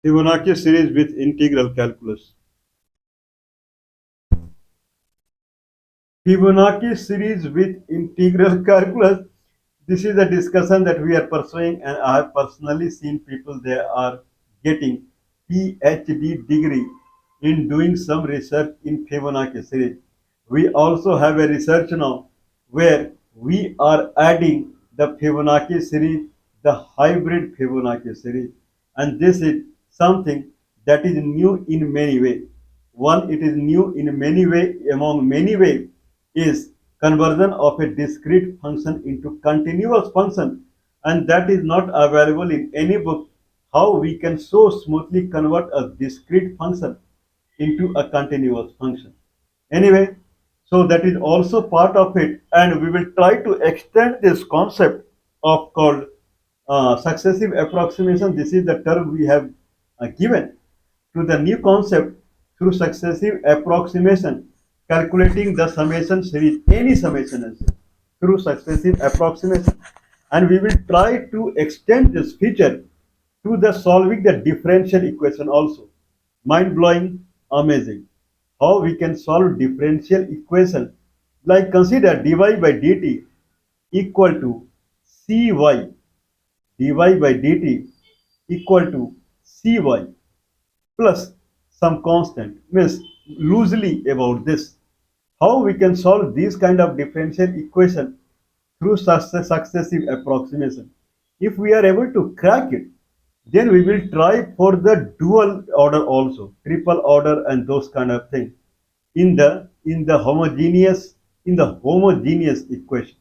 Fibonacci series with integral calculus. Fibonacci series with integral calculus. This is a discussion that we are pursuing, and I have personally seen people there are getting PhD degree in doing some research in Fibonacci series. We also have a research now where we are adding the Fibonacci series, the hybrid Fibonacci series, and this is something that is new in many ways. One, it is new in many ways, among many ways is conversion of a discrete function into continuous function, and that is not available in any book. How we can so smoothly convert a discrete function into a continuous function. Anyway, so that is also part of it, and we will try to extend this concept of called successive approximation. This is the term we have given to the new concept through successive approximation, calculating the summation series, any summation as well, through successive approximation. And we will try to extend this feature to the solving the differential equation also. Mind blowing, amazing. How we can solve differential equation, like consider dy by dt equal to cy, dy by dt equal to cy plus some constant, means loosely about this. How we can solve this kind of differential equation through successive approximation. If we are able to crack it, then we will try for the dual order also, triple order and those kind of things in the homogeneous equation,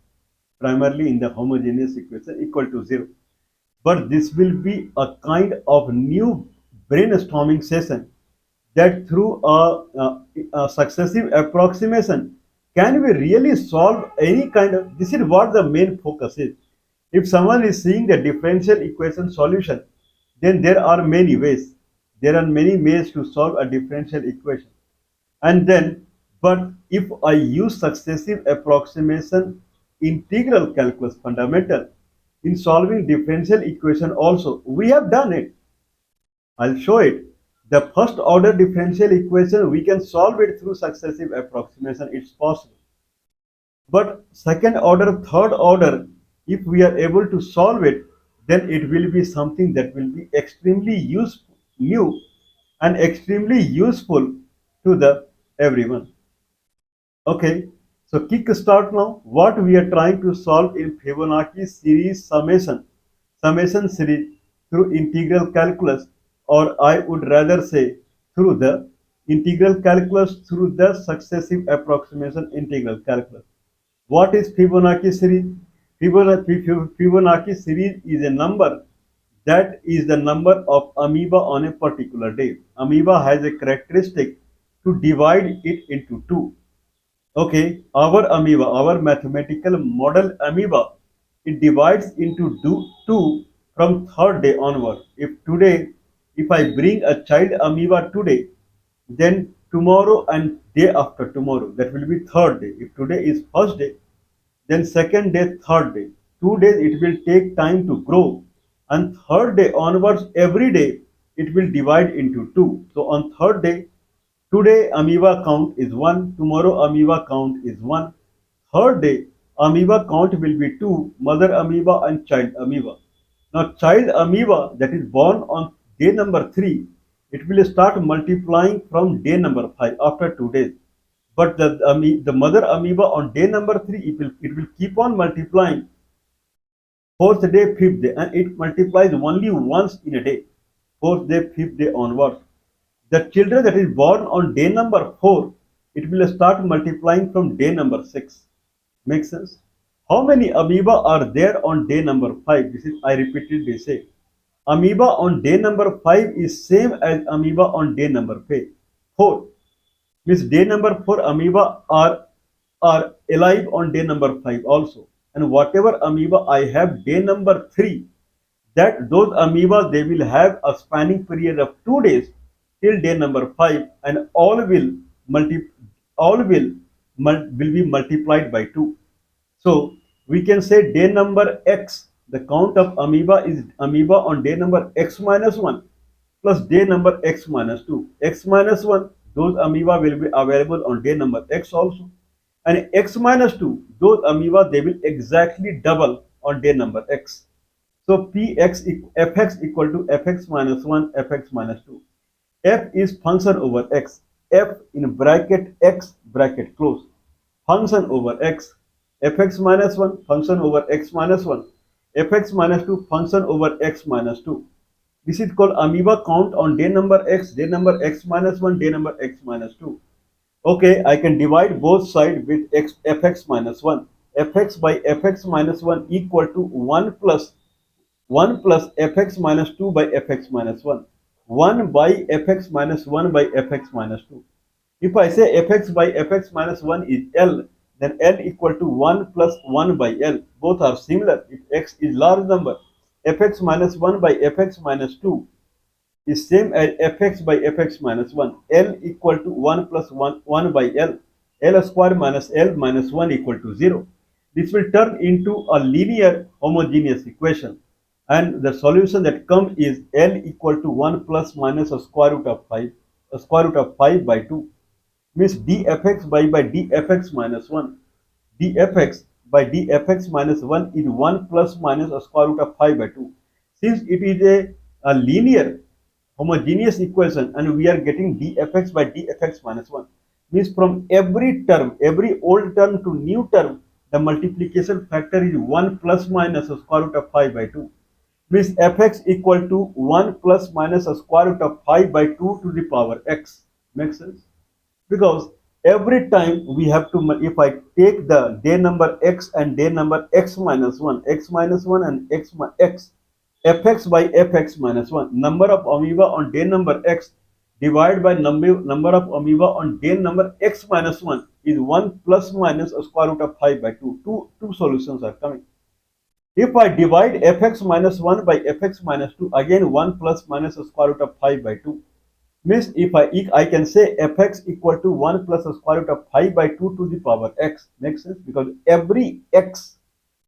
primarily in the homogeneous equation equal to zero. But this will be a kind of new brainstorming session that through a successive approximation, can we really solve any kind of, this is what the main focus is. If someone is seeing the differential equation solution, then there are many ways to solve a differential equation. And then, but if I use successive approximation integral calculus fundamental in solving differential equation also, we have done it. I'll show it. The first order differential equation, we can solve it through successive approximation. It's possible. But second order, third order, if we are able to solve it, then it will be something that will be extremely useful, new, and extremely useful to the everyone. Okay, so kick start now. What we are trying to solve in Fibonacci series summation series through integral calculus, or I would rather say through the integral calculus through the successive approximation integral calculus. What is Fibonacci series? Fibonacci series is a number that is the number of amoeba on a particular day. Amoeba has a characteristic to divide it into two. Okay, our mathematical model amoeba, it divides into two from third day onward. If I bring a child amoeba today, then tomorrow and day after tomorrow, that will be third day. If today is first day, then second day, third day. 2 days it will take time to grow, and third day onwards, every day it will divide into two. So on third day, today amoeba count is 1, tomorrow amoeba count is 1. Third day amoeba count will be 2, mother amoeba and child amoeba. Now child amoeba that is born on day number 3, it will start multiplying from day number 5 after 2 days. But the mother amoeba on day number 3, it will keep on multiplying fourth day, fifth day, and it multiplies only once in a day, fourth day, fifth day onwards. The children that is born on day number 4, it will start multiplying from day number 6. Makes sense? How many amoeba are there on day number 5? This is, I repeatedly say. Amoeba on day number 5 is same as amoeba on day number 4. Means day number 4 amoeba are alive on day number 5 also. And whatever amoeba I have day number 3, that those amoeba, they will have a spanning period of 2 days till day number 5, and multi all will be multiplied by 2. So we can say day number x, the count of amoeba is amoeba on day number x minus 1 plus day number x minus 2. X minus 1, those amoeba will be available on day number x also. And x minus 2, those amoeba, they will exactly double on day number x. So fx equal to fx minus 1, fx minus 2. F is function over x. F in bracket x bracket close. Function over x. Fx minus 1 function over x minus 1. Fx minus 2 function over x minus 2. This is called amoeba count on day number x minus 1, day number x minus 2. Okay, I can divide both sides with fx minus 1. Fx by fx minus 1 equal to 1 plus fx minus 2 by fx minus 1. 1 by fx minus 1 by fx minus 2. If I say fx by fx minus 1 is L, then L equal to 1 plus 1 by L. Both are similar. If x is large number, fx minus 1 by fx minus 2 is same as fx by fx minus 1. L equal to 1 plus 1 by L. L square minus L minus 1 equal to 0. This will turn into a linear homogeneous equation. And the solution that comes is L equal to 1 plus minus a square root of 5. A square root of 5 by 2 means dfx by dfx minus 1. Dfx by dfx minus 1 is 1 plus minus a square root of 5 by 2. Since it is a linear homogeneous equation and we are getting dfx by dfx minus 1, means from every term, every old term to new term, the multiplication factor is 1 plus minus a square root of 5 by 2. Means fx equal to 1 plus minus a square root of 5 by 2 to the power x. Makes sense? Because every time we have to, if I take the day number x and day number x minus 1 and x, fx by fx minus 1, number of amoeba on day number x divided by number of amoeba on day number x minus 1 is 1 plus minus a square root of 5 by 2. Two solutions are coming. If I divide fx minus 1 by fx minus 2, again 1 plus minus a square root of 5 by 2. Means if I can say fx equal to 1 plus a square root of 5 by 2 to the power x. Makes sense? Because every x,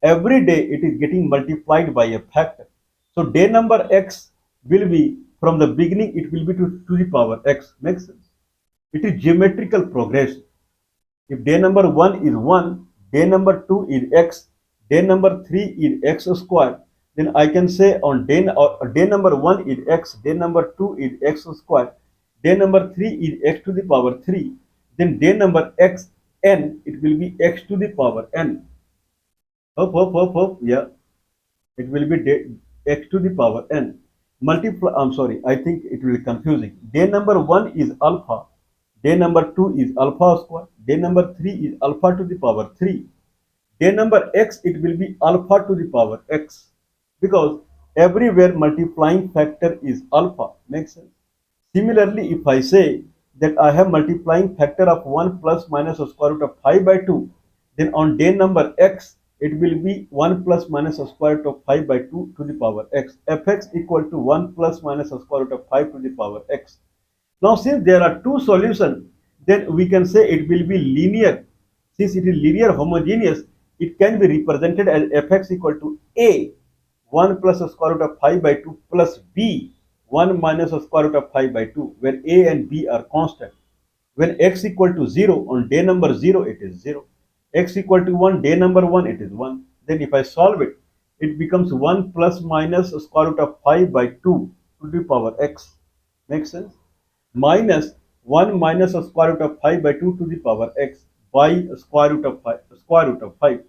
every day it is getting multiplied by a factor. So day number x will be, from the beginning, it will be to the power x. Makes sense? It is geometrical progression. If day number 1 is 1, day number 2 is x, day number 3 is x square, then I can say on day number 1 is x, day number 2 is x square, day number 3 is x to the power 3, then day number x n, it will be x to the power n. Yeah, it will be x to the power n. Multiply, I'm sorry, I think it will be confusing. Day number 1 is alpha, day number 2 is alpha square, day number 3 is alpha to the power 3. Day number x, it will be alpha to the power x, because everywhere multiplying factor is alpha. Makes sense? Similarly, if I say that I have multiplying factor of 1 plus minus a square root of 5 by 2, then on day number x, it will be 1 plus minus a square root of 5 by 2 to the power x. Fx equal to 1 plus minus a square root of 5 to the power x. Now, since there are two solutions, then we can say it will be linear. Since it is linear homogeneous, it can be represented as fx equal to a 1 plus a square root of 5 by 2 plus b 1 minus a square root of 5 by 2, where a and b are constant. When x equal to 0, on day number 0 it is 0. X equal to 1, day number 1 it is 1. Then if I solve it, it becomes 1 plus minus a square root of 5 by 2 to the power x. Makes sense? Minus 1 minus a square root of 5 by 2 to the power x by a square root of 5. Square root of 5.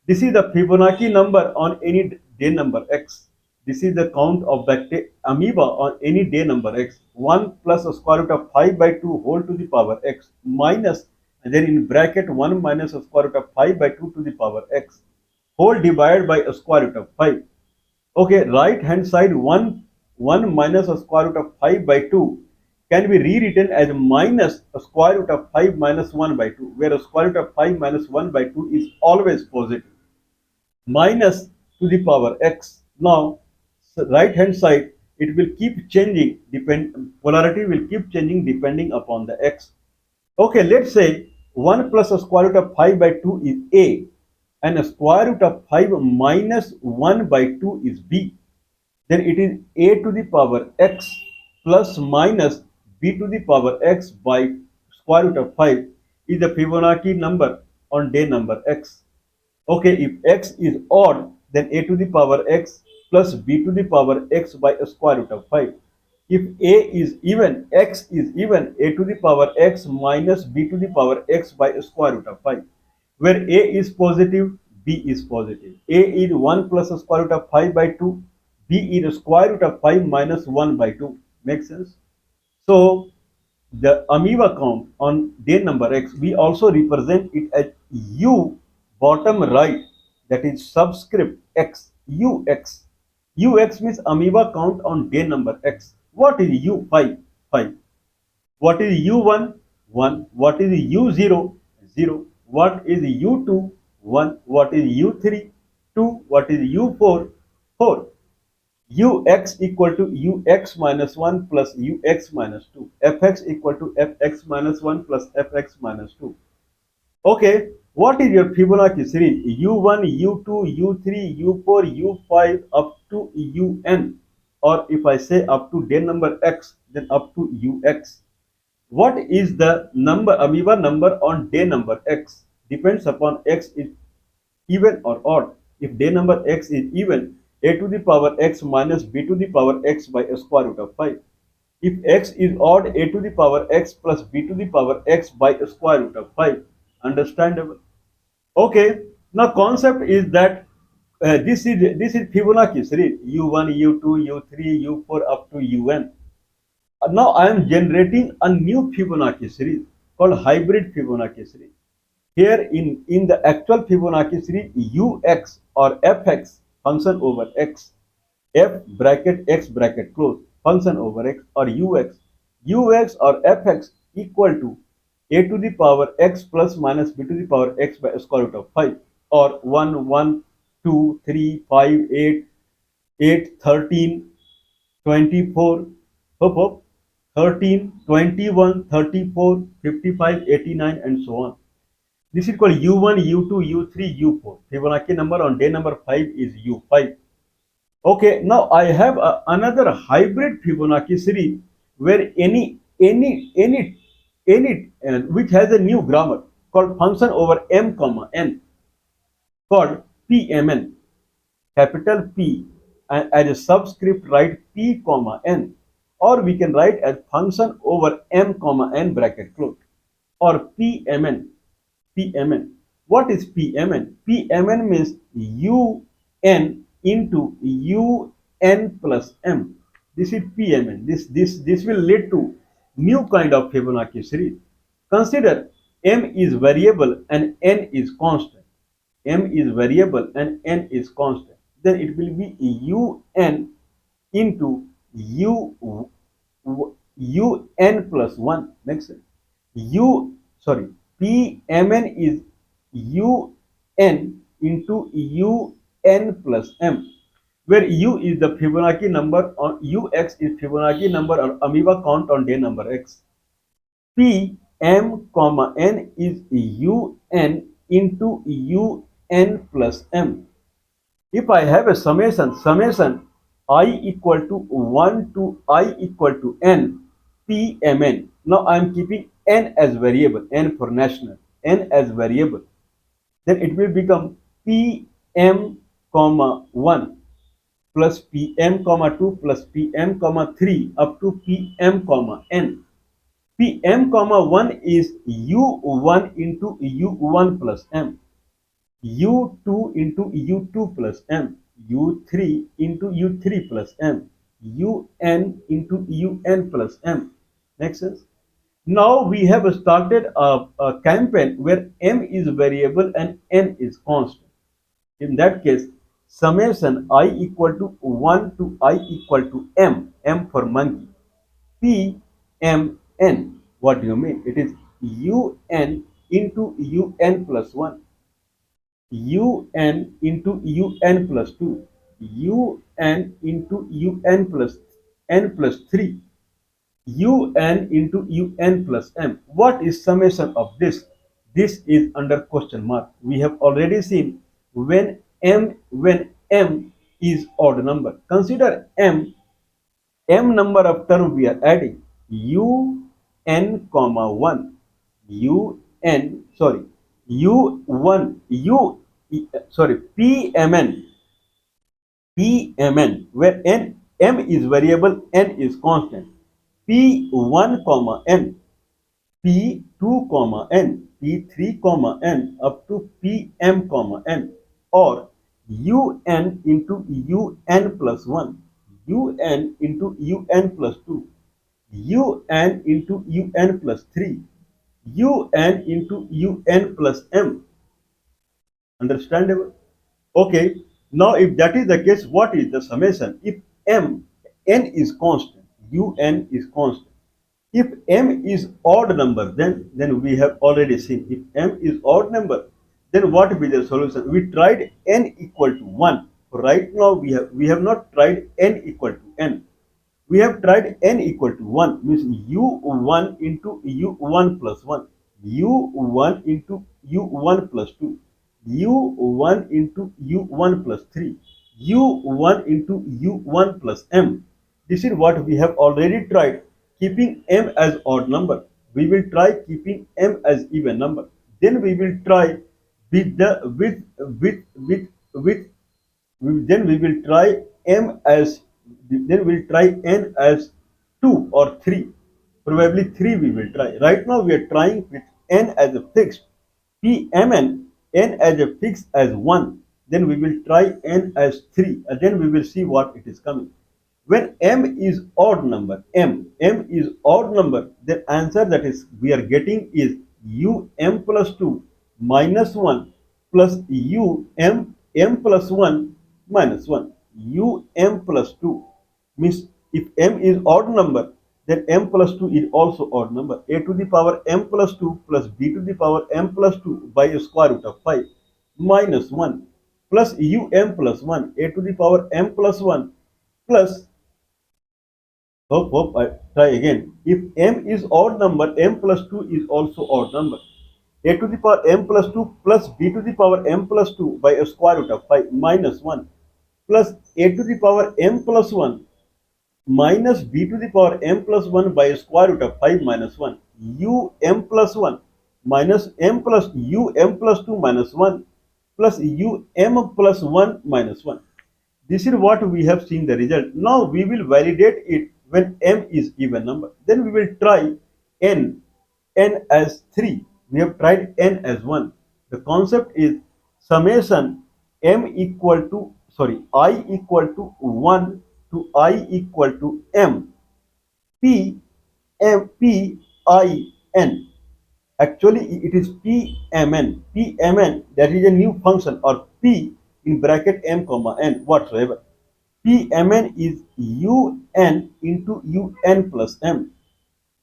This is the Fibonacci number on any day number x. This is the count of amoeba on any day number x. 1 plus a square root of 5 by 2 whole to the power x minus, and then in bracket 1 minus a square root of 5 by 2 to the power x whole divided by a square root of 5. Okay, right hand side 1 minus a square root of 5 by 2 can be rewritten as minus a square root of 5 minus 1 by 2, where a square root of 5 minus 1 by 2 is always positive. Minus to the power x. Now, right hand side, it will keep changing, polarity will keep changing depending upon the x. Okay, let's say 1 plus a square root of 5 by 2 is a, and a square root of 5 minus 1 by 2 is b. Then it is a to the power x plus minus b to the power x by square root of 5 is the Fibonacci number on day number x. Okay, if x is odd, then a to the power x plus b to the power x by a square root of 5. If a is even, x is even, a to the power x minus b to the power x by a square root of 5. Where a is positive, b is positive. A is 1 plus a square root of 5 by 2, b is square root of 5 minus 1 by 2. Makes sense? So the amoeba count on day number x, we also represent it as u bottom right, that is subscript x, ux. Ux means amoeba count on day number x. What is u? 5, 5. What is u1? 1. What is u0? 0. What is u2? 1. What is u3? 2. What is u4? 4. Ux equal to ux minus 1 plus ux minus 2. Fx equal to fx minus 1 plus fx minus 2. Okay, what is your Fibonacci series? U1, U2, U3, U4, U5 up to Un. Or if I say up to day number x, then up to ux. What is the number, amoeba number on day number x? Depends upon x is even or odd. If day number x is even, a to the power x minus b to the power x by a square root of 5. If x is odd, a to the power x plus b to the power x by a square root of 5. Understandable? Okay. Now concept is that this is Fibonacci series u1, u2, u3, u4 up to un. Now I am generating a new Fibonacci series called hybrid Fibonacci series. Here in the actual Fibonacci series, ux or fx function over x, f bracket x bracket close function over x, or ux or fx equal to a to the power x plus minus b to the power x by square root of 5, or 1, 1, 2, 3, 5, 8, 8, 13, 24, hop, hop, 13, 21, 34, 55, 89, and so on. This is called U1, U2, U3, U4. Fibonacci number on day number 5 is U5. Okay, now I have another hybrid Fibonacci series where any which has a new grammar called function over m comma n, called PMN, capital P, and as a subscript write P comma n, or we can write as function over m comma n bracket close, or PMN. PMN. What is PMN? PMN means UN into UN plus M. This is PMN. This will lead to new kind of Fibonacci series. Consider M is variable and N is constant. M is variable and N is constant. Then it will be UN into UN plus 1. Makes sense? PMN is UN into UN plus M, where U is the Fibonacci number or UX is Fibonacci number or amoeba count on day number X. P M comma N is UN into UN plus M. If I have a summation I equal to 1 to I equal to N, PMN. Now I am keeping N as variable, N for national, N as variable. Then it will become PM comma 1 plus PM comma 2 plus PM comma 3 up to PM comma N. PM comma 1 is U1 into U1 plus M. U2 into U2 plus M, U3 into U3 plus M, UN into UN plus M. Make sense? Now we have started a campaign where M is variable and N is constant. In that case, summation I equal to 1 to I equal to M, M for monkey, P M N. What do you mean? It is UN into UN plus 1. UN into UN plus 2, UN into UN plus N plus 3, UN into UN plus M. What is summation of this? This is under question mark. We have already seen when M is odd number. Consider M m number of term we are adding. U n comma 1. U n, sorry, U1, sorry, PMN, PMN, where m is variable, n is constant. P1 comma n, P2 comma n, P3 comma n, up to Pm comma n, or Un into Un plus 1, Un into Un plus 2, Un into Un plus 3, Un into Un plus m. Understandable? Okay. Now, if that is the case, what is the summation? If n is constant, Un is constant. If m is odd number, then we have already seen. If m is odd number, then what will be the solution? We tried n equal to 1. Right now, we have not tried n equal to n. We have tried n equal to 1, means u1 into u1 plus 1, u1 into u1 plus 2, u1 into u1 plus 3, u1 into u1 plus m. This is what we have already tried, keeping m as odd number. We will try keeping m as even number. Then we will try with the with then we will try m as then we'll try n as 2 or 3, probably 3 we will try. Right now we are trying with n as a fixed, pmn, n as a fixed as 1. Then we will try n as 3, and then we will see what it is coming. When m is odd number, m is odd number, the answer that is we are getting is um plus 2 minus 1 plus m plus 1 minus 1. Um plus 2 means if m is odd number, then m plus 2 is also odd number. A to the power m plus 2 plus b to the power m plus 2 by a square root of 5 minus 1 plus plus 1, a to the power m plus 1 plus, hope I try again. If m is odd number, m plus 2 is also odd number. A to the power m plus 2 plus b to the power m plus 2 by a square root of 5 minus 1 plus a to the power m plus 1 minus b to the power m plus 1 by a square root of 5 minus 1, um plus 1 minus m plus um plus 2 minus 1 plus um plus 1 minus 1. This is what we have seen the result. Now we will validate it when m is even number. Then we will try n as 3. We have tried n as 1. The concept is summation m equal to, sorry, I equal to 1 to I equal to m, p m p I n. Actually, it is pmn. Pmn, that is a new function, or p in bracket m comma n whatsoever. Pmn is un into un plus m.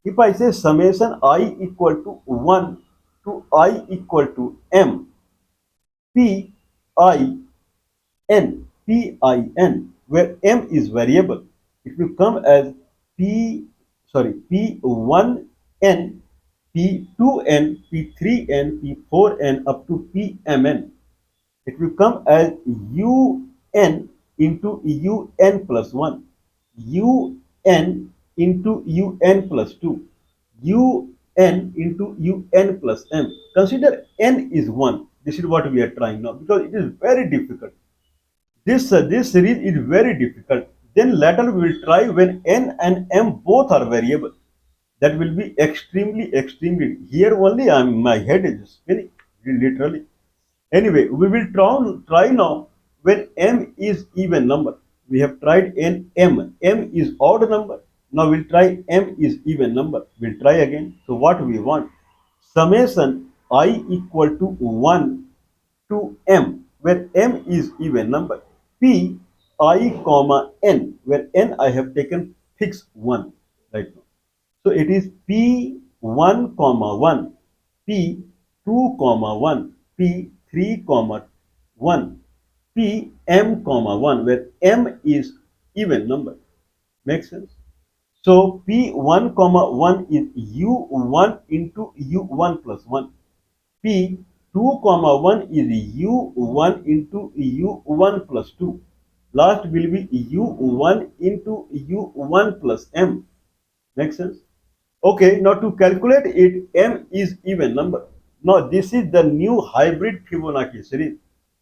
If I say summation I equal to 1 to I equal to m, p I n, pin, where m is variable, it will come as p1n, p2n, p3n, p4n, up to pmn. It will come as un into un plus 1, un into un plus 2, un into un plus m. Consider n is 1. This is what we are trying now, because it is very difficult. This series is very difficult. Then later we will try when n and m both are variable. That will be extremely. Here only my head is spinning, literally. Anyway, we will try now when m is even number. We have tried m is odd number. Now we'll try m is even number. We'll try again. So what we want? Summation I equal to 1 to m, where m is even number. P I comma n, where n I have taken fixed 1 right now. So it is P1 comma 1, P2 comma 1, P3 comma 1, Pm comma 1, where m is even number. Makes sense? So P1 comma 1 is U1 into U1 plus 1. P2 comma 1 is U1 into U1 plus 2. Last will be u1 into u1 plus m. Make sense? Okay, now to calculate it, m is even number. Now this is the new hybrid Fibonacci series.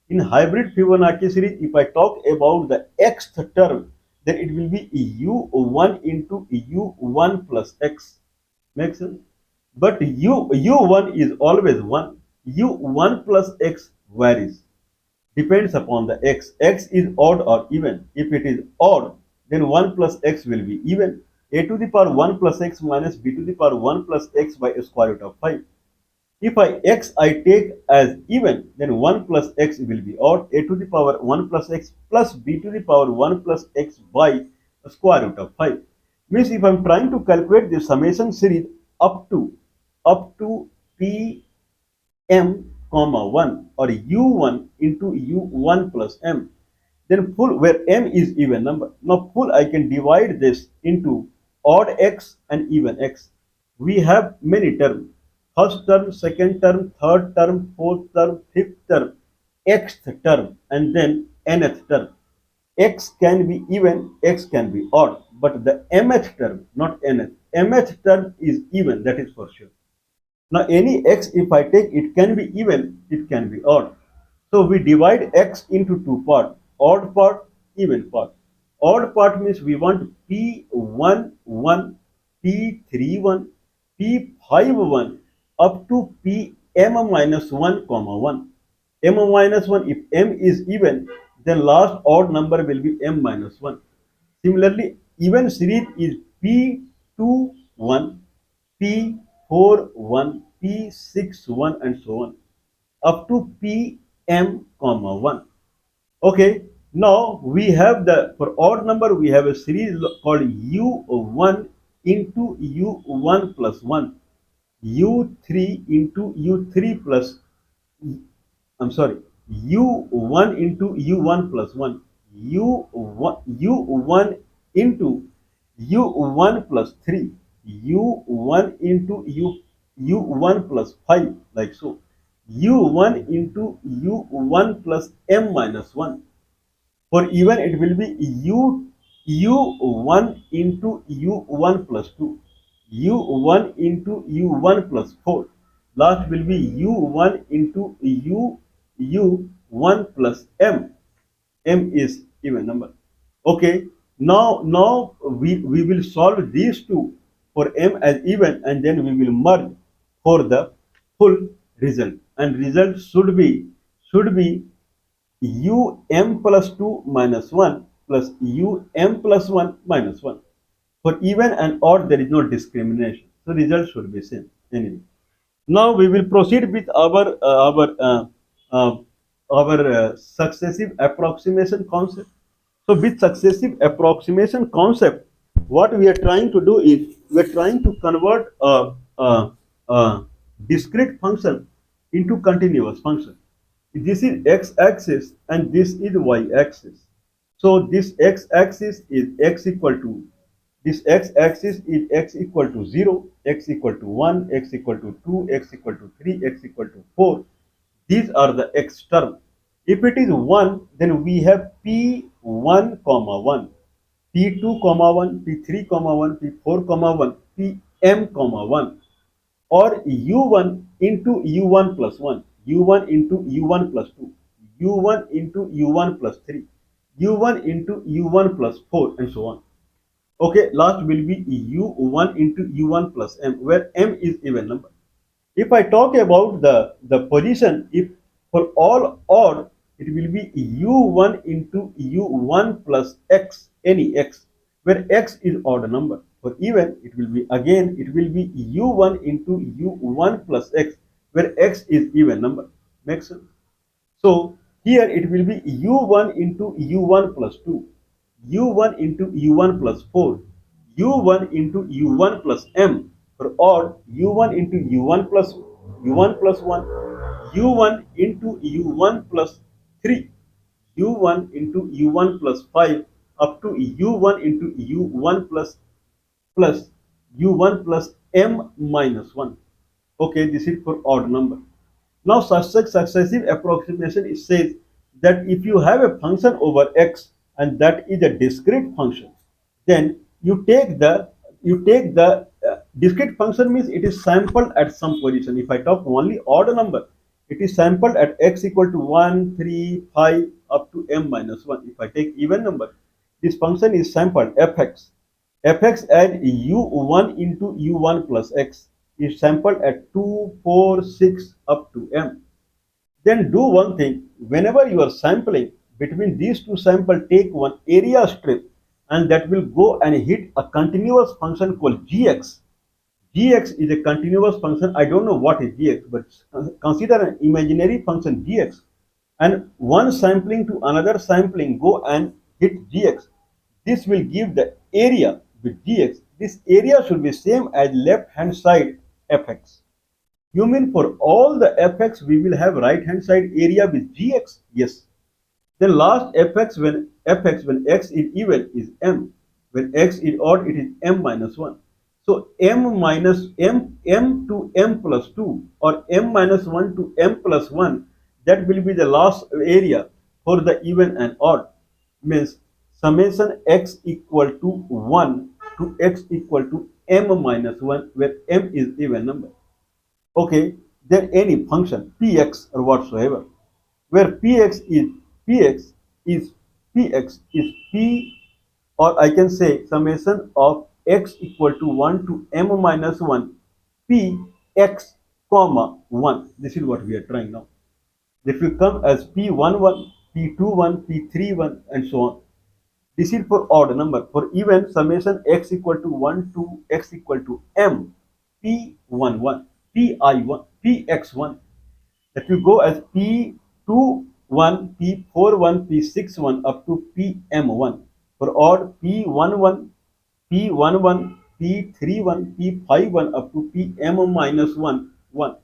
In hybrid Fibonacci series, if I talk about the xth term, then it will be u1 into u1 plus x. Make sense? But u1 is always 1. u1 plus x varies. Depends upon the x. X is odd or even. If it is odd, then 1 plus x will be even. A to the power 1 plus x minus b to the power 1 plus x by a square root of 5. If I take as even, then 1 plus x will be odd. A to the power 1 plus x plus b to the power 1 plus x by a square root of 5. Means if I am trying to calculate the summation series up to p m comma 1 or u1 into u1 plus m, then full where m is even number. Now full I can divide this into odd x and even x. We have many terms: first term, second term, third term, fourth term, fifth term, xth term, and then nth term. X can be even, x can be odd, but the mth term, not nth, mth term is even, that is for sure. Now any x if I take, it can be even, it can be odd. So we divide x into two parts, odd part, even part. Odd part means we want P1 1, P3 1, P5 1 up to Pm minus 1 comma 1. M minus 1, if m is even, then last odd number will be m minus 1. Similarly, even series is P2 1, P4 1, P6 1 and so on up to Pm comma 1. Okay, now we have the, for odd number we have a series called U1 into U1 plus 1, U3 into U3 plus, I'm sorry, U1 into U1 plus 1, U1 into U1 plus 3, U1 into U1 plus 5, like so. U1 into U1 plus M minus 1. For even it will be U1 into U1 plus 2, U1 into U1 plus 4. Last will be U1 into U1 plus M. M is even number. Okay, now we will solve these two for M as even, and then we will merge for the full result. And result should be um plus 2 minus 1 plus um plus 1 minus 1. For even and odd, there is no discrimination. So result should be same anyway. Now we will proceed with uh, successive approximation concept. So with successive approximation concept, what we are trying to do is we are trying to convert a discrete function into continuous function. This is x-axis and this is y-axis. So this x-axis is x equal to, this x-axis is x equal to 0, x equal to 1, x equal to 2, x equal to 3, x equal to 4. These are the x term. If it is 1, then we have p1 comma 1, p2 comma 1, p3 comma 1, p4 comma 1, pm comma 1, or u1 into u1 plus 1, u1 into u1 plus 2, u1 into u1 plus 3, u1 into u1 plus 4, and so on. Okay, last will be u1 into u1 plus m, where m is even number. If I talk about the position, if for all odd, it will be u1 into u1 plus x, any x, where x is odd number. For even, it will be again, it will be u1 into u1 plus x, where x is even number. Makes sense? So here it will be u1 into u1 plus 2, u1 into u1 plus 4, u1 into u1 plus m, or u1 into u1 plus 1, u1 into u1 plus 3, u1 into u1 plus 5, up to u1 into u1 plus u1 plus m minus 1. Okay, this is for odd number. Now, such successive approximation, it says that if you have a function over x and that is a discrete function, then you take the discrete function means it is sampled at some position. If I talk only odd number, it is sampled at x equal to 1, 3, 5 up to m minus 1. If I take even number, this function is sampled fx at u1 into u1 plus x is sampled at 2, 4, 6 up to m. Then do one thing, whenever you are sampling between these two samples, take one area strip and that will go and hit a continuous function called gx. Gx is a continuous function. I don't know what is gx, but consider an imaginary function gx. And one sampling to another sampling go and hit gx. This will give the area with gx. This area should be same as left hand side fx. You mean for all the fx we will have right hand side area with gx? Yes. Then last fx when x is even is m. When x is odd it is m minus 1. So m to m plus 2 or m minus 1 to m plus 1, that will be the last area for the even and odd. Means summation x equal to 1 to x equal to m minus 1, where m is even number. Okay, then any function px or whatsoever, where px is px is p, or I can say summation of x equal to 1 to m minus 1 p x comma 1. This is what we are trying now. This will come as p11, p21, p31 and so on. This is for odd number. For even, summation x equal to 1 to x equal to m p11, pi1, px1. That will go as p21, p41, p61 up to pm1. For odd, p11, p11, p31, p51 up to pm minus 1, 1.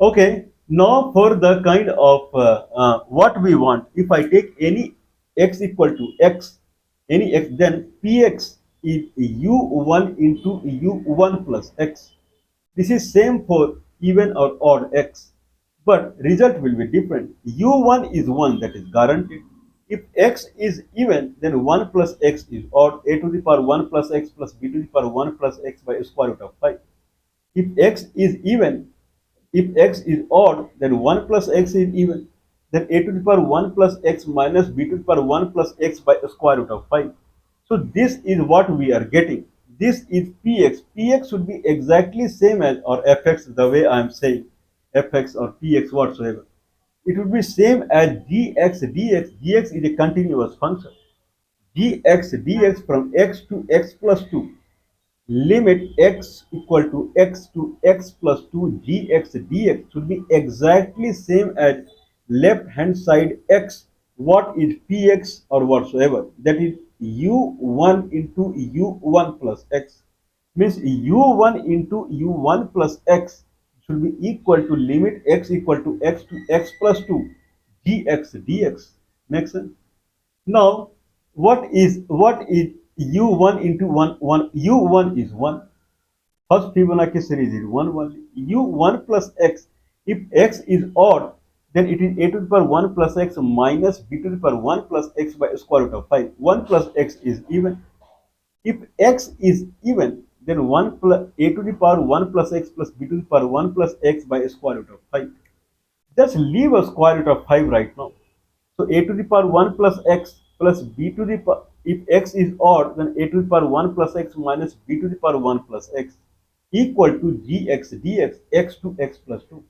Okay, now for the kind of what we want, if I take any x equal to x, any x, then px is u1 into u1 plus x. This is same for even or odd x, but result will be different. u1 is 1, that is guaranteed. If x is even, then 1 plus x is odd, a to the power 1 plus x plus b to the power 1 plus x by square root of 5. If x is even, if x is odd, then 1 plus x is even. Then a to the power 1 plus x minus b to the power 1 plus x by square root of 5. So this is what we are getting. This is px. Px should be exactly same as or fx, the way I am saying fx or px whatsoever. It would be same as gx dx. Gx is a continuous function. Gx dx from x to x plus 2, limit x equal to x plus 2 gx dx should be exactly same as left hand side x. What is px or whatsoever? That is u1 into u1 plus x. Means u1 into u1 plus x should be equal to limit x equal to x plus 2 gx dx. Makes sense? Now, what is u1 into 1? U1 is 1. First Fibonacci series is 1 only. U1 plus x. If x is odd, then it is a to the power 1 plus x minus b to the power 1 plus x by square root of 5. 1 plus x is even. If x is even, then 1 plus a to the power 1 plus x plus b to the power 1 plus x by square root of 5. Just leave a square root of 5 right now. So a to the power 1 plus x plus b to the power, if x is odd, then a to the power 1 plus x minus b to the power 1 plus x equal to gx dx, x to x plus 2.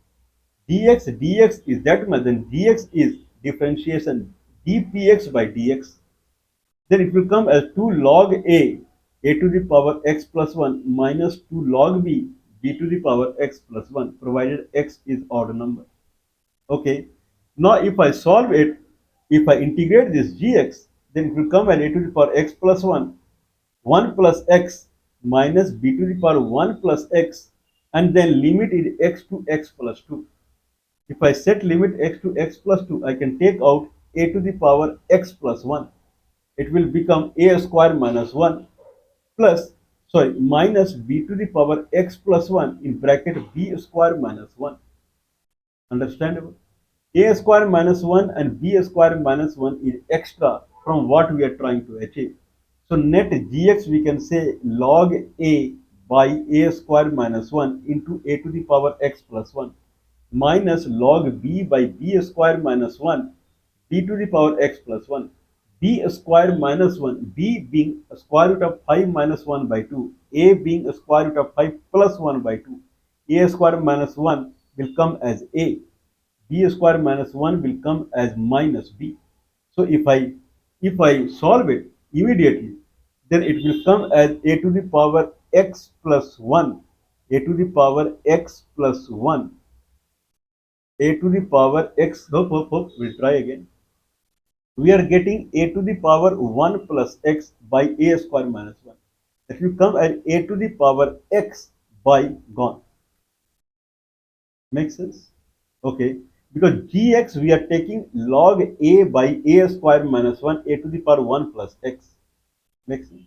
Dx dx is that much, then dx is differentiation dpx by dx. Then it will come as 2 log a to the power x plus 1 minus 2 log b to the power x plus 1, provided x is odd number. Okay, now if I solve it, if I integrate this gx, then it will come as a to the power x plus 1, 1 plus x minus b to the power 1 plus x, and then limit is x to x plus 2. If I set limit x to x plus 2, I can take out a to the power x plus 1. It will become a square minus 1 plus, sorry, minus b to the power x plus 1 in bracket b square minus 1. Understandable? A square minus 1 and b square minus 1 is extra. from what we are trying to achieve. So net gx we can say log a by a square minus 1 into a to the power x plus 1 minus log b by b square minus 1 b to the power x plus 1 b square minus 1 b being a square root of 5 minus 1 by 2 a being a square root of 5 plus 1 by 2 a square minus 1 will come as a b square minus 1 will come as minus b. So if I solve it immediately, then it will come as a to the power x plus 1, a to the power x plus 1, a to the power x. We'll try again. We are getting a to the power 1 plus x by a square minus 1. That will come as a to the power x by gone. Make sense? Okay. Because gx we are taking log a by a square minus 1 a to the power 1 plus x. Makes sense?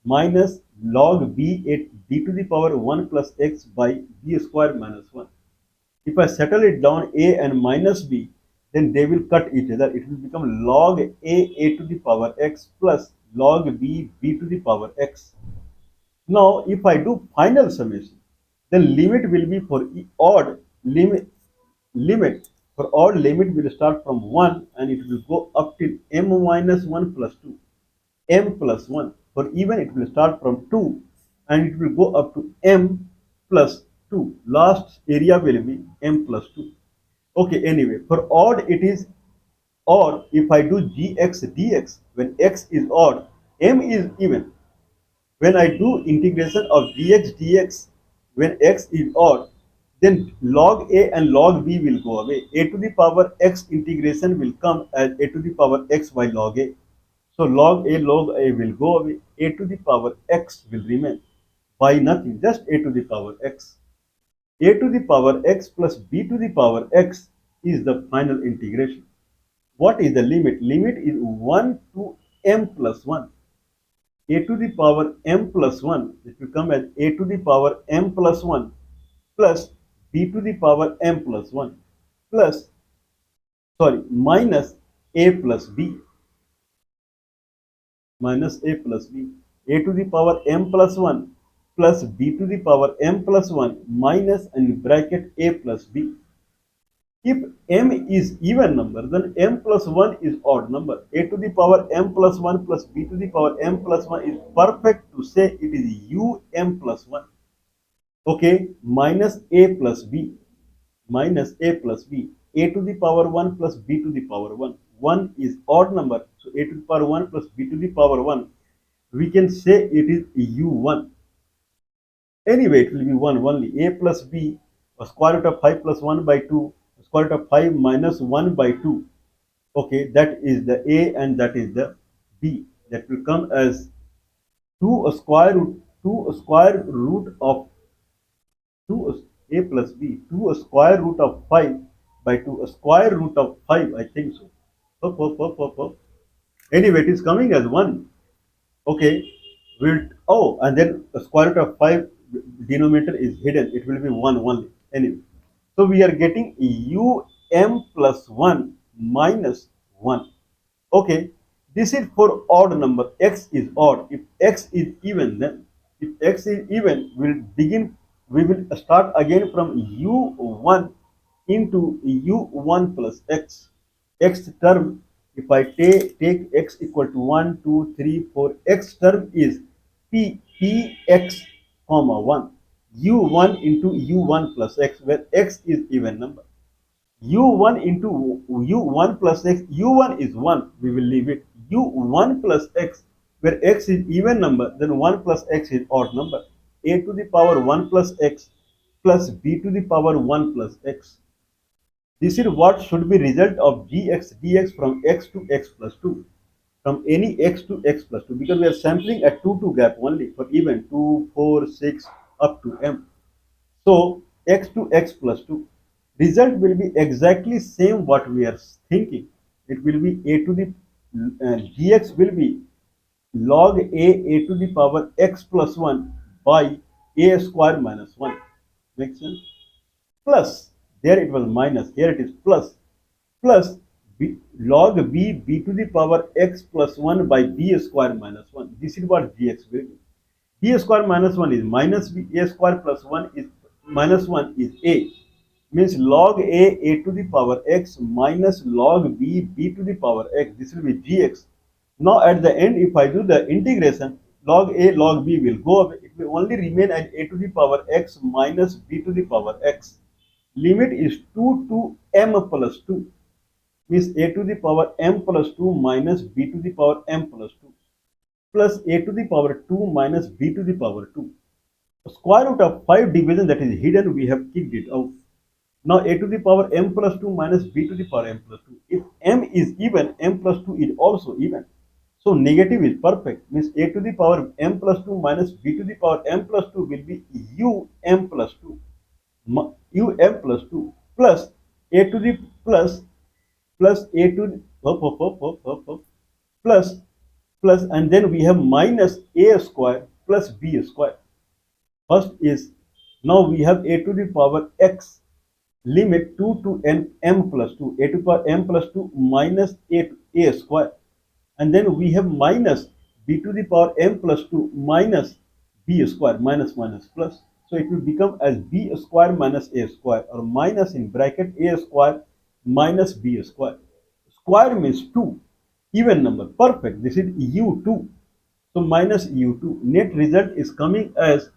Minus log b a b to the power 1 plus x by b square minus 1. If I settle it down a and minus b, then they will cut each other. It will become log a to the power x plus log b to the power x. Now, if I do final summation, then limit will be for odd limit for odd limit will start from 1 and it will go up till m minus 1 plus 2 m plus 1. For even it will start from 2 and it will go up to m plus 2. Last area will be m plus 2. Okay, anyway, for odd it is, or if I do gx dx, when x is odd, m is even. When I do integration of dx dx, when x is odd, then log a and log b will go away. A to the power x integration will come as a to the power x by log a. So log a will go away. A to the power x will remain by nothing, just a to the power x. A to the power x plus b to the power x is the final integration. What is the limit? Limit is 1 to m plus 1. A to the power m plus 1, it will come as a to the power m plus 1 plus b to the power m plus 1 plus, minus a plus b, minus a plus b, a to the power m plus 1 plus b to the power m plus 1 minus and bracket a plus b. If m is even number, then m plus 1 is odd number. A to the power m plus 1 plus b to the power m plus 1 is perfect to say it is m plus 1. Okay, minus a plus b, minus a plus b. A to the power 1 plus b to the power 1. 1 is odd number. So a to the power 1 plus b to the power 1. We can say it is u1. Anyway, it will be 1 only. A plus b, a square root of 5 plus 1 by 2, a square root of 5 minus 1 by 2. Okay, that is the a and that is the b. That will come as 2 a square root of 2 a plus b, 2 a square root of 5 by 2, a square root of 5, I think so. Anyway, it is coming as 1. Okay, and then the square root of 5 denominator is hidden, it will be 1 only. Anyway, so we are getting m plus 1 minus 1. Okay, this is for odd number. X is odd. If x is even, then if x is even, we will start again from u1 into u1 plus x. X term, if I take x equal to 1, 2, 3, 4, x term is px comma 1. u1 into u1 plus x, where x is even number. u1 into u1 plus x, u1 is 1, we will leave it. u1 plus x, where x is even number, then 1 plus x is odd number. A to the power 1 plus x plus b to the power 1 plus x. This is what should be result of gx dx from x to x plus 2. From any x to x plus 2, because we are sampling a 2 gap only for even 2, 4, 6 up to m. So x to x plus 2. Result will be exactly same what we are thinking. It will be a to the gx will be log a to the power x plus 1 by a square minus 1. Make sense? Plus, there it was minus, here it is plus log b to the power x plus 1 by b square minus 1. This is what gx will be. B square minus 1 is minus b, a square plus 1 is minus 1 is a. Means log a to the power x minus log b to the power x. This will be gx. Now at the end, if I do the integration, log a log b will go away. It will only remain as a to the power x minus b to the power x. Limit is 2 to m plus 2. Means a to the power m plus 2 minus b to the power m plus 2 plus a to the power 2 minus b to the power 2. Square root of 5 division that is hidden, we have kicked it out. Now a to the power m plus 2 minus b to the power m plus 2. If m is even, m plus 2 is also even. So negative is perfect. Means a to the power m plus 2 minus b to the power m plus 2 will be u m plus 2. U m plus 2 plus a to the plus a to the plus plus and then we have minus a square plus b square. First is now we have a to the power x limit 2 to m plus 2, a to the power m plus 2 minus a square, and then we have minus b to the power m plus 2 minus b square, minus minus plus. So it will become as b square minus a square, or minus in bracket a square minus b square. Square means 2, even number, perfect. This is u2. So minus u2. Net result is coming as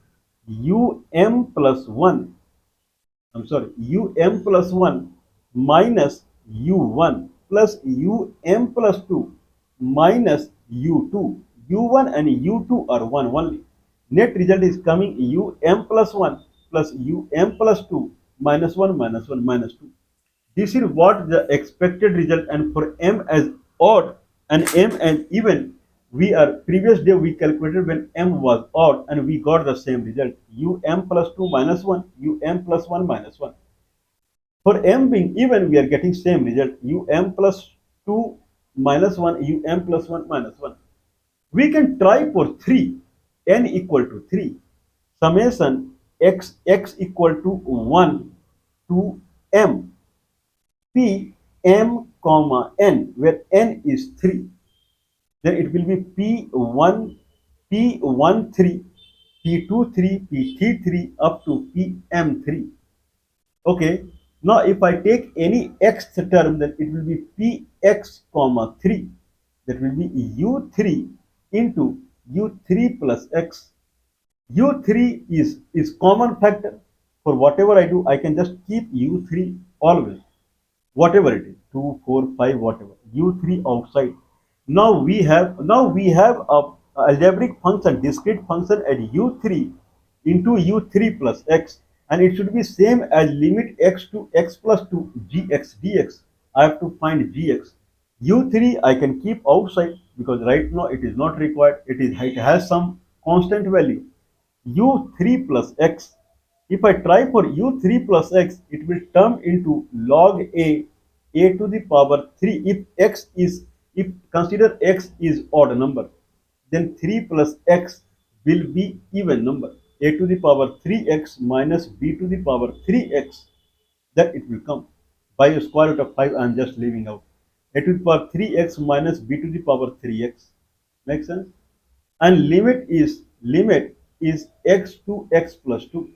um plus 1. I'm sorry, um plus 1 minus u1 plus um plus 2 minus u2. u1 and u2 are 1 only. Net result is coming um plus 1 plus um plus 2 minus 1 minus 1 minus 2. This is what the expected result, and for m as odd and m as even, we are previous day we calculated when m was odd and we got the same result, um plus 2 minus 1, um plus 1 minus 1. For m being even, we are getting same result, um plus 2 minus 1, um plus 1 minus 1. We can try for 3, n equal to 3, summation x equal to 1 to m, p m comma n, where n is 3. Then it will be p1 3, p2 3, p3 3 up to pm3. Okay, now if I take any x term, then it will be px comma 3, that will be u3 into u3 plus x. u3 is common factor. For whatever I do, I can just keep u3 always, whatever it is, 2 4 5 whatever, u3 outside. Now we have a algebraic function, discrete function at u3 into u3 plus x, and it should be same as limit x to x plus 2 gx dx. I have to find gx. u3 I can keep outside because right now it is not required. It has some constant value, u3 plus x. If I try for u3 plus x, it will turn into log a to the power 3. If consider x is odd number, then 3 plus x will be even number, a to the power 3x minus b to the power 3x. That it will come by a square root of 5. I am just leaving out a to the power 3x minus b to the power 3x. Make sense? And limit is x to x plus 2.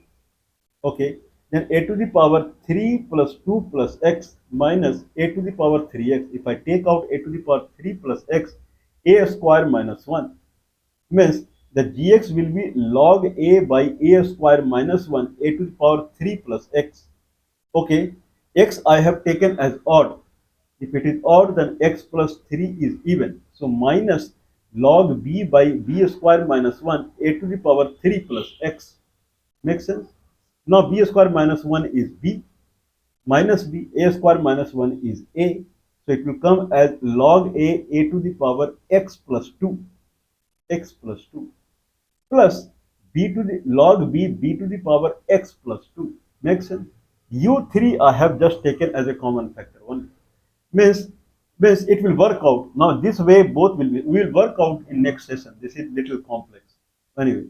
Okay, then a to the power 3 plus 2 plus x minus a to the power 3x. If I take out a to the power 3 plus x, a square minus 1, means the gx will be log a by a square minus 1, a to the power 3 plus x. Okay, x I have taken as odd. If it is odd, then x plus 3 is even. So minus log b by b square minus 1, a to the power 3 plus x. Make sense? Now b square minus 1 is b, minus b, a square minus 1 is a. So it will come as log a to the power x plus 2, x plus 2, plus b to the log b to the power x plus 2. Makes sense? u3 I have just taken as a common factor only. Means it will work out. Now this way both we will work out in next session. This is little complex. Anyway,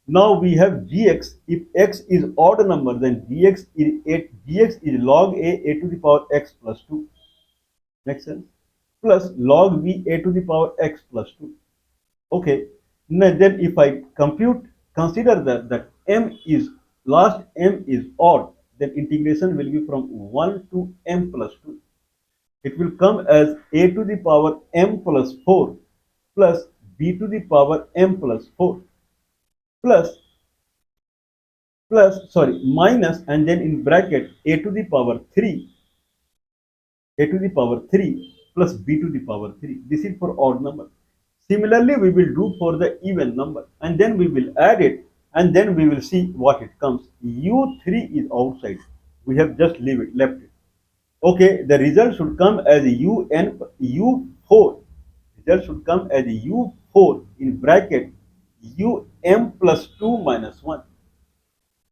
now we have gx. If x is odd number, then gx is log a to the power x plus 2. Makes sense? Plus log v a to the power x plus 2. Okay. Now then if I consider that m is last m is odd, then integration will be from 1 to m plus 2. It will come as a to the power m plus 4 plus b to the power m plus 4 plus minus and then in bracket a to the power 3 plus b to the power 3. This is for odd number. Similarly, we will do for the even number and then we will add it and then we will see what it comes. U3 is outside. We have just left it. Okay, the result should come as U4. Result should come as U4 in bracket UM plus 2 minus 1.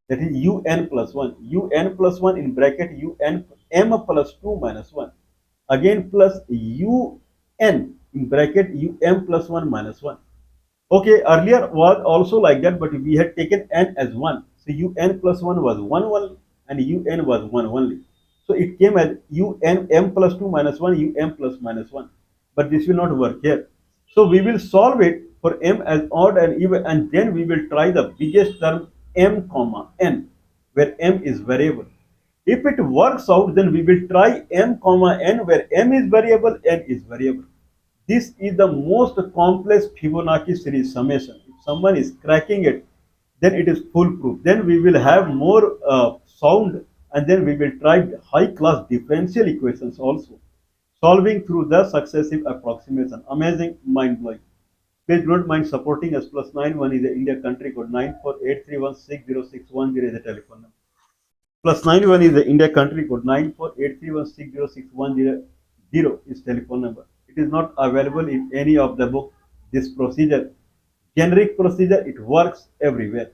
That is UN plus 1. UN plus 1 in bracket UN M plus 2 minus 1. Again plus UN in bracket UM plus 1 minus 1. Okay, earlier was also like that, but we had taken n as 1. So un plus 1 was 1 only and un was 1 only. So it came as un m plus 2 minus 1 um plus minus 1. But this will not work here. So we will solve it for m as odd and even and then we will try the biggest term m comma n where m is variable. If it works out, then we will try m comma n where m is variable, n is variable. This is the most complex Fibonacci series summation. If someone is cracking it, then it is foolproof. Then we will have more sound and then we will try high class differential equations also. Solving through the successive approximation. Amazing, mind blowing. Please don't mind supporting us. +91 is the India country code 9483160610 is the telephone number. +91 is the India country code 9483160610 is telephone number. It is not available in any of the book. This procedure, generic procedure, it works everywhere.